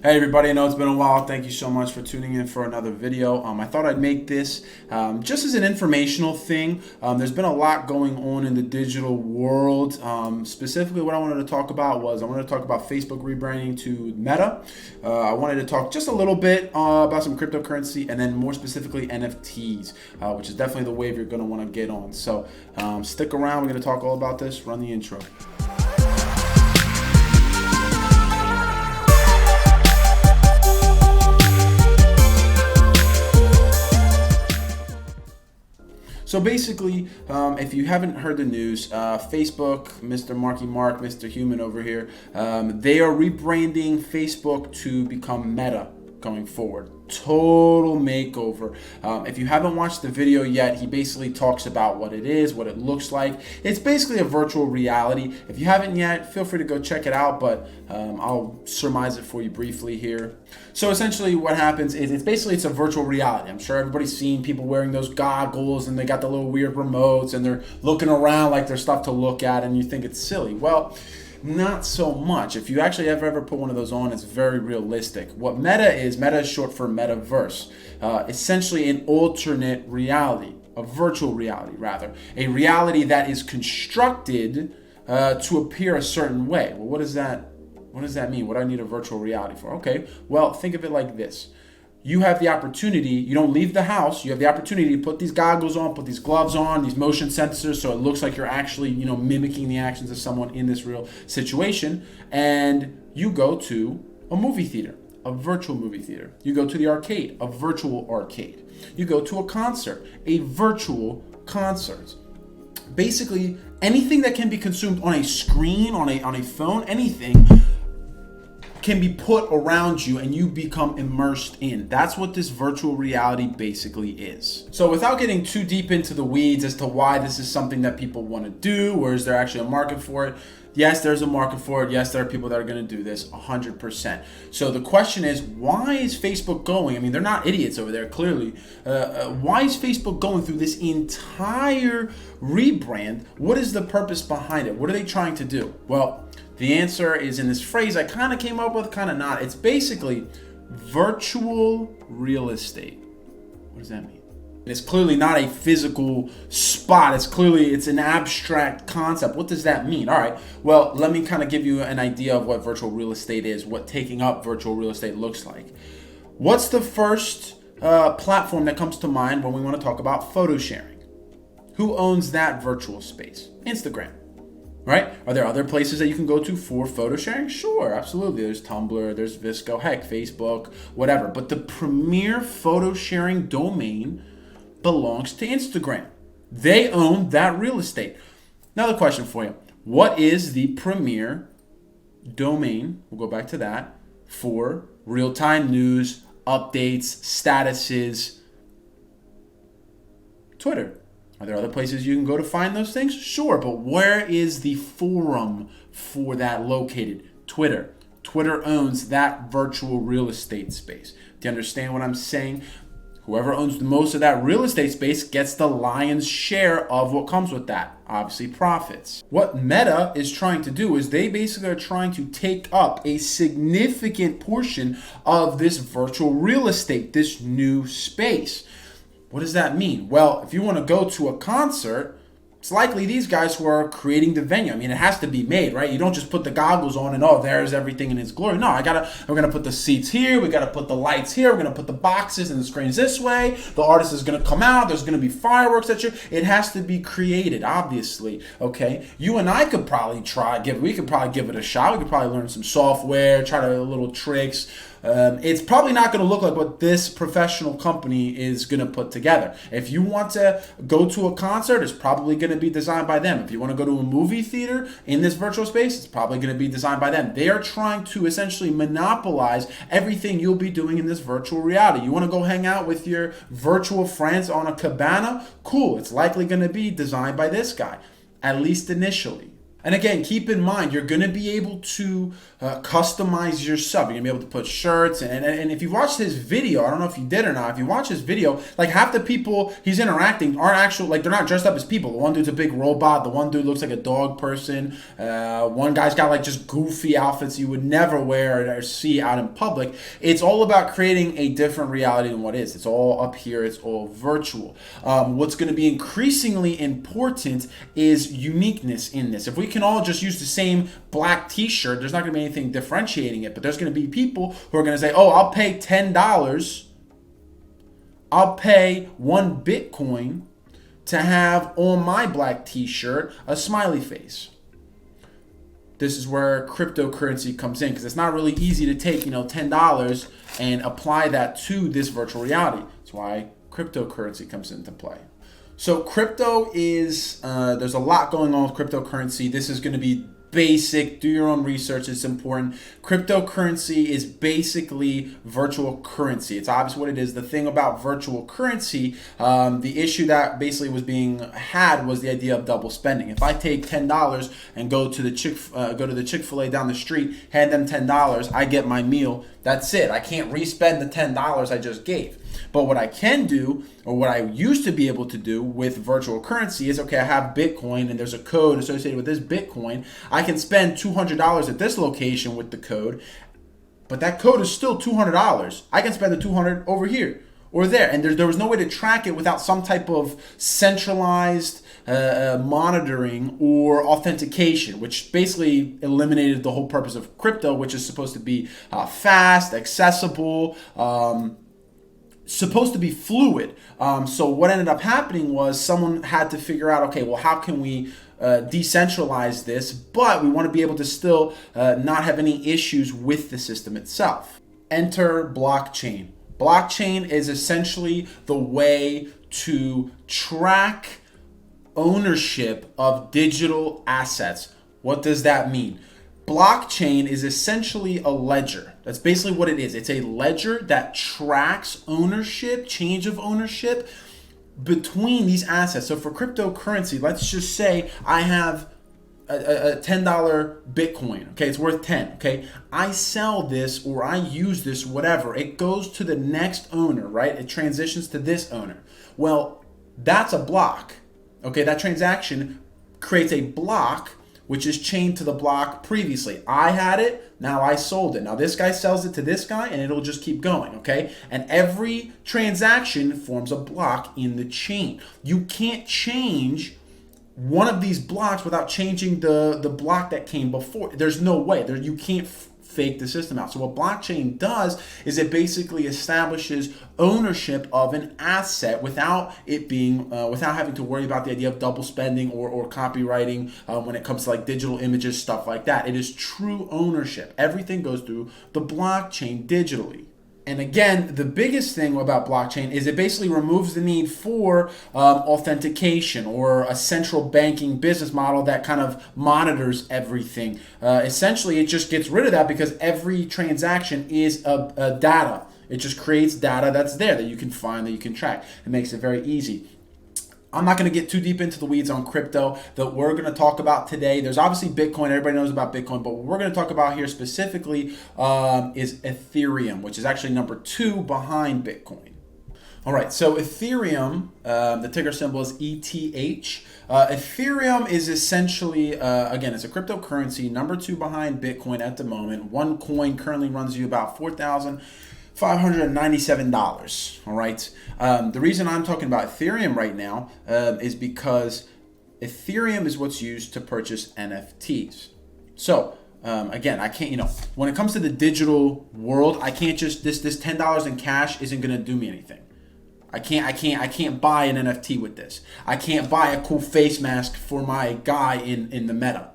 Hey everybody, I know it's been a while. Thank you so much for tuning in for another video. I thought I'd make this just as an informational thing. There's been a lot going on in the digital world. Specifically what I wanted to talk about was I wanted to talk about Facebook rebranding to Meta. I wanted to talk just a little bit about some cryptocurrency and then more specifically NFTs, which is definitely the wave you're going to want to get on. So stick around. We're going to talk all about this. Run the intro. So basically, if you haven't heard the news, Facebook, Mr. Marky Mark, Mr. Human over here, they are rebranding Facebook to become Meta going forward. Total makeover. If you haven't watched the video yet, he basically talks about what it is, what it looks like. It's basically a virtual reality. If you haven't yet, feel free to go check it out, but I'll surmise it for you briefly here. So essentially what happens is it's a virtual reality. I'm sure everybody's seen people wearing those goggles and they got the little weird remotes and they're looking around like there's stuff to look at and you think it's silly. Well, not so much. If you actually ever put one of those on, it's very realistic. What Meta is short for METAVERSE. Essentially an alternate reality, a virtual reality rather. A reality that is constructed to appear a certain way. Well, what does that mean? What do I need a virtual reality for? Okay, well, think of it like this. You have the opportunity, you don't leave the house, you have the opportunity to put these goggles on, put these gloves on, these motion sensors, so it looks like you're actually, mimicking the actions of someone in this real situation, and you go to a movie theater, a virtual movie theater. You go to the arcade, a virtual arcade. You go to a concert, a virtual concert. Basically, anything that can be consumed on a screen, on a phone, anything can be put around you and you become immersed in. That's what this virtual reality basically is. So without getting too deep into the weeds as to why this is something that people want to do, or is there actually a market for it? Yes, there's a market for it. Yes, there are people that are going to do this 100%. So the question is, why is Facebook going? I mean, they're not idiots over there, clearly. Why is Facebook going through this entire rebrand? What is the purpose behind it? What are they trying to do? Well, the answer is in this phrase I kind of came up with, kind of not. It's basically virtual real estate. What does that mean? It's clearly not a physical spot. It's an abstract concept. What does that mean? All right. Well, let me kind of give you an idea of what virtual real estate is, what taking up virtual real estate looks like. What's the first platform that comes to mind when we want to talk about photo sharing? Who owns that virtual space? Instagram. Right? Are there other places that you can go to for photo sharing? Sure, absolutely. There's Tumblr, there's Visco, heck, Facebook, whatever. But the premier photo sharing domain belongs to Instagram. They own that real estate. Another question for you. What is the premier domain, we'll go back to that, for real-time news, updates, statuses? Twitter. Are there other places you can go to find those things? Sure, but where is the forum for that located? Twitter. Twitter owns that virtual real estate space. Do you understand what I'm saying? Whoever owns the most of that real estate space gets the lion's share of what comes with that. Obviously, profits. What Meta is trying to do is they basically are trying to take up a significant portion of this virtual real estate, this new space. What does that mean? Well, if you want to go to a concert, it's likely these guys who are creating the venue. I mean, it has to be made, right? You don't just put the goggles on and, oh, there's everything in its glory. No, we're going to put the seats here. We got to put the lights here. We're going to put the boxes and the screens this way. The artist is going to come out. There's going to be fireworks that it has to be created, obviously, okay? You and I could probably we could probably give it a shot. We could probably learn some software, try to little tricks. It's probably not going to look like what this professional company is going to put together. If you want to go to a concert, it's probably going to be designed by them. If you want to go to a movie theater in this virtual space, it's probably going to be designed by them. They are trying to essentially monopolize everything you'll be doing in this virtual reality. You want to go hang out with your virtual friends on a cabana? Cool. It's likely going to be designed by this guy, at least initially. And again, keep in mind, you're going to be able to customize your sub. You're going to be able to put shirts. And if you watched his video, I don't know if you did or not, if you watch his video, like half the people he's interacting aren't actual, like they're not dressed up as people. The one dude's a big robot. The one dude looks like a dog person. One guy's got like just goofy outfits you would never wear or see out in public. It's all about creating a different reality than what is. It's all up here. It's all virtual. What's going to be increasingly important is uniqueness in this. If we can all just use the same black t-shirt, there's not going to be anything differentiating it, but there's going to be people who are going to say, oh, I'll pay $10, I'll pay 1 Bitcoin to have on my black t-shirt a smiley face. This is where cryptocurrency comes in, because it's not really easy to take, $10 and apply that to this virtual reality. That's why cryptocurrency comes into play. So crypto is, there's a lot going on with cryptocurrency. This is going to be basic. Do your own research. It's important. Cryptocurrency is basically virtual currency. It's obvious what it is. The thing about virtual currency, the issue that basically was being had was the idea of double spending. If I take $10 and go to the Chick-fil-A down the street, hand them $10, I get my meal. That's it. I can't respend the $10 I just gave. But what I can do, or what I used to be able to do with virtual currency is, okay, I have Bitcoin and there's a code associated with this Bitcoin. I can spend $200 at this location with the code, but that code is still $200. I can spend the $200 over here or there. And there was no way to track it without some type of centralized monitoring or authentication, which basically eliminated the whole purpose of crypto, which is supposed to be fast, accessible, supposed to be fluid. So what ended up happening was someone had to figure out, okay, well, how can we decentralize this, but we want to be able to still not have any issues with the system itself. Enter blockchain. Blockchain is essentially the way to track ownership of digital assets. What does that mean? Blockchain is essentially a ledger. That's basically what it is. It's a ledger that tracks ownership, change of ownership between these assets. So for cryptocurrency, let's just say I have a $10 Bitcoin. Okay, it's worth 10. Okay, I sell this or I use this, whatever. It goes to the next owner, right? It transitions to this owner. Well, that's a block. Okay, that transaction creates a block which is chained to the block previously. I had it, now I sold it. Now this guy sells it to this guy, and it'll just keep going, okay? And every transaction forms a block in the chain. You can't change one of these blocks without changing the block that came before. There's no way. You can't fake the system out. So what blockchain does is it basically establishes ownership of an asset without it being without having to worry about the idea of double spending or copywriting when it comes to like digital images, stuff like that. It is true ownership. Everything goes through the blockchain digitally. And again, the biggest thing about blockchain is it basically removes the need for authentication or a central banking business model that kind of monitors everything. Essentially, it just gets rid of that because every transaction is a data. It just creates data that's there that you can find, that you can track. It makes it very easy. I'm not going to get too deep into the weeds on crypto that we're going to talk about today. There's obviously Bitcoin. Everybody knows about Bitcoin. But what we're going to talk about here specifically is Ethereum, which is actually number 2 behind Bitcoin. All right, so Ethereum, the ticker symbol is ETH. Ethereum is essentially, again, it's a cryptocurrency, number 2 behind Bitcoin at the moment. One coin currently runs you about $4,597. All right. The reason I'm talking about Ethereum right now is because Ethereum is what's used to purchase NFTs. So again, I can't, when it comes to the digital world, I can't just this $10 in cash isn't going to do me anything. I can't buy an NFT with this. I can't buy a cool face mask for my guy in the meta.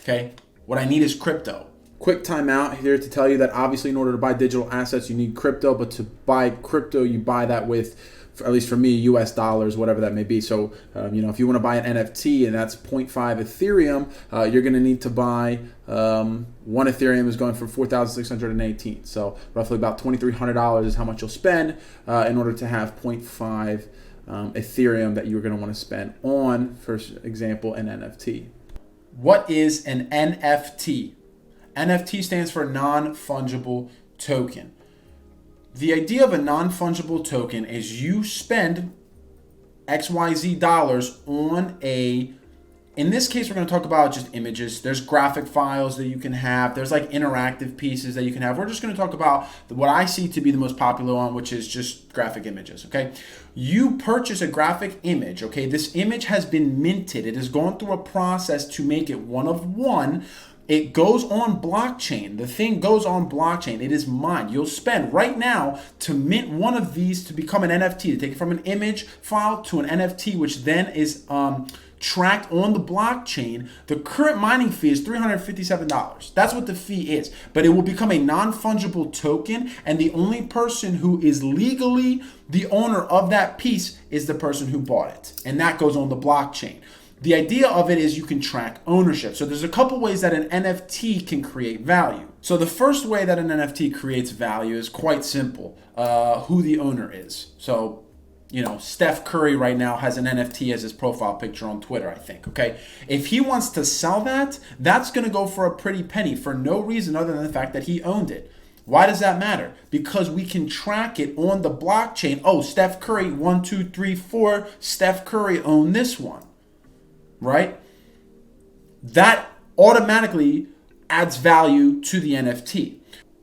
Okay? What I need is crypto. Quick timeout here to tell you that obviously in order to buy digital assets, you need crypto, but to buy crypto, you buy that with, at least for me, US dollars, whatever that may be. So, if you want to buy an NFT and that's 0.5 Ethereum, you're going to need to buy, one Ethereum is going for $4,618. So roughly about $2,300 is how much you'll spend in order to have 0.5 Ethereum that you're going to want to spend on, for example, an NFT. What is an NFT? NFT stands for non-fungible token. The idea of a non-fungible token is you spend XYZ dollars on in this case, we're going to talk about just images. There's graphic files that you can have. There's like interactive pieces that you can have. We're just going to talk about what I see to be the most popular one, which is just graphic images, okay? You purchase a graphic image, okay? This image has been minted. It has gone through a process to make it one of one. It goes on blockchain. The thing goes on blockchain. It is mined. You'll spend right now to mint one of these to become an NFT, to take it from an image file to an NFT, which then is tracked on the blockchain. The current mining fee is $357. That's what the fee is. But it will become a non-fungible token, and the only person who is legally the owner of that piece is the person who bought it. And that goes on the blockchain. The idea of it is you can track ownership. So there's a couple ways that an NFT can create value. So the first way that an NFT creates value is quite simple. Who the owner is. So Steph Curry right now has an NFT as his profile picture on Twitter, I think, okay? If he wants to sell that, that's going to go for a pretty penny for no reason other than the fact that he owned it. Why does that matter? Because we can track it on the blockchain. Oh, Steph Curry, 1, 2, 3, 4, Steph Curry owned this one, right? That automatically adds value to the NFT.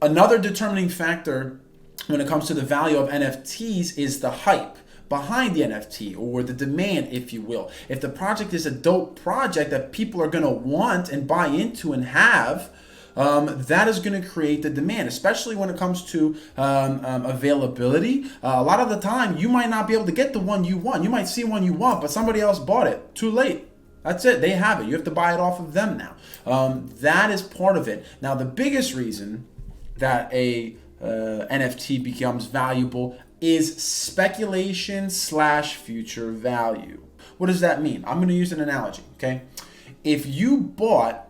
Another determining factor when it comes to the value of NFTs is the hype behind the NFT, or the demand, if you will. If the project is a dope project that people are going to want and buy into and have, that is going to create the demand, especially when it comes to availability. A lot of the time, you might not be able to get the one you want. You might see one you want, but somebody else bought it. Too late. That's it. They have it. You have to buy it off of them now. That is part of it. Now, the biggest reason that a NFT becomes valuable is speculation / future value. What does that mean? I'm going to use an analogy, okay? If you bought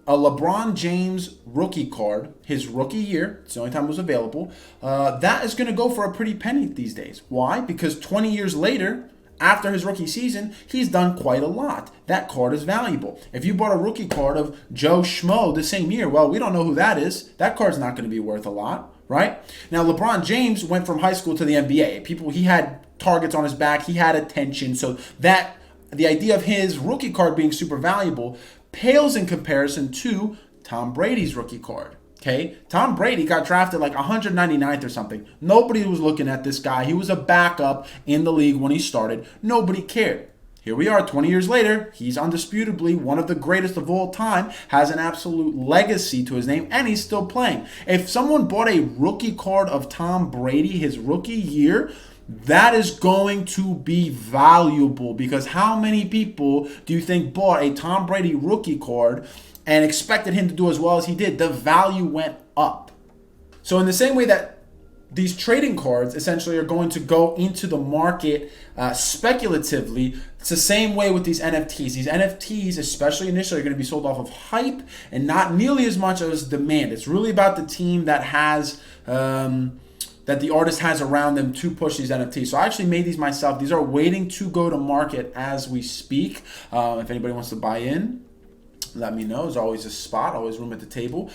a LeBron James rookie card, his rookie year, it's the only time it was available, that is going to go for a pretty penny these days. Why? Because 20 years later, after his rookie season, he's done quite a lot. That card is valuable. If you bought a rookie card of Joe Schmo the same year, well, we don't know who that is. That card's not going to be worth a lot, right? Now, LeBron James went from high school to the NBA. He had targets on his back. He had attention. So that the idea of his rookie card being super valuable pales in comparison to Tom Brady's rookie card. Okay, Tom Brady got drafted like 199th or something. Nobody was looking at this guy. He was a backup in the league when he started. Nobody cared. Here we are 20 years later. He's undisputably one of the greatest of all time, has an absolute legacy to his name, and he's still playing. If someone bought a rookie card of Tom Brady his rookie year, that is going to be valuable, because how many people do you think bought a Tom Brady rookie card and expected him to do as well as he did? The value went up. So in the same way that these trading cards essentially are going to go into the market speculatively, it's the same way with these NFTs. These NFTs, especially initially, are going to be sold off of hype and not nearly as much as demand. It's really about the team that has that the artist has around them to push these NFTs. So I actually made these myself. These are waiting to go to market as we speak. If anybody wants to buy in, let me know. There's always a spot, always room at the table.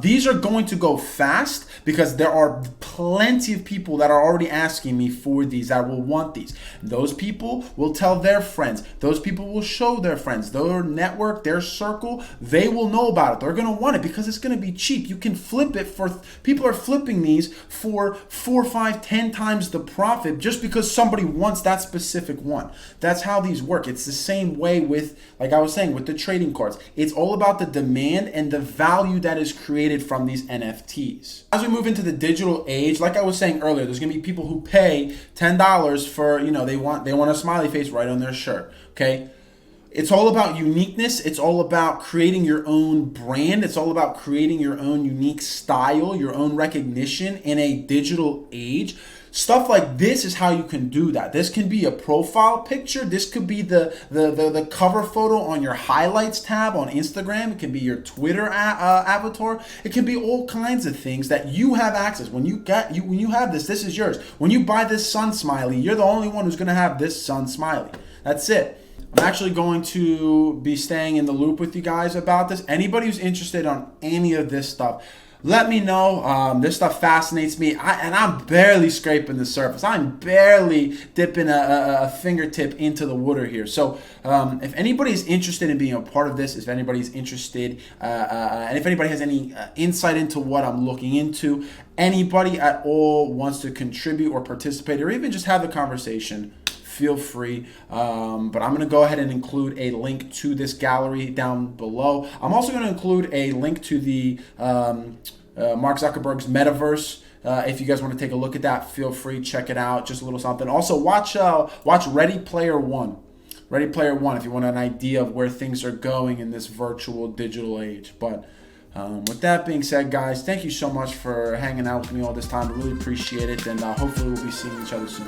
These are going to go fast because there are plenty of people that are already asking me for these, that will want these. Those people will tell their friends. Those people will show their friends. Their network, their circle, they will know about it. They're going to want it because it's going to be cheap. You can flip it for, people are flipping these for 4, 5, 10 times the profit just because somebody wants that specific one. That's how these work. It's the same way with, like I was saying, with the trading cards. It's all about the demand and the value that is created from these NFTs. As we move into the digital age, like I was saying earlier, there's going to be people who pay $10 for, they want a smiley face right on their shirt, okay? It's all about uniqueness. It's all about creating your own brand. It's all about creating your own unique style, your own recognition in a digital age. Stuff like this is how you can do that. This can be a profile picture. This could be the cover photo on your highlights tab on Instagram. It can be your Twitter avatar. It can be all kinds of things that you have access. When you have this is yours. When you buy this sun smiley, you're the only one who's going to have this sun smiley. That's it. I'm actually going to be staying in the loop with you guys about this. Anybody who's interested on any of this stuff, let me know. This stuff fascinates me, and I'm barely scraping the surface. I'm barely dipping a fingertip into the water here. So if anybody's interested in being a part of this, if anybody's interested, and if anybody has any insight into what I'm looking into, anybody at all wants to contribute or participate or even just have the conversation, feel free. But I'm going to go ahead and include a link to this gallery down below. I'm also going to include a link to the Mark Zuckerberg's METAVERSE. If you guys want to take a look at that, feel free, check it out. Just a little something. Also, watch Ready Player One. Ready Player One, if you want an idea of where things are going in this virtual digital age. But with that being said, guys, thank you so much for hanging out with me all this time. I really appreciate it, and hopefully we'll be seeing each other soon.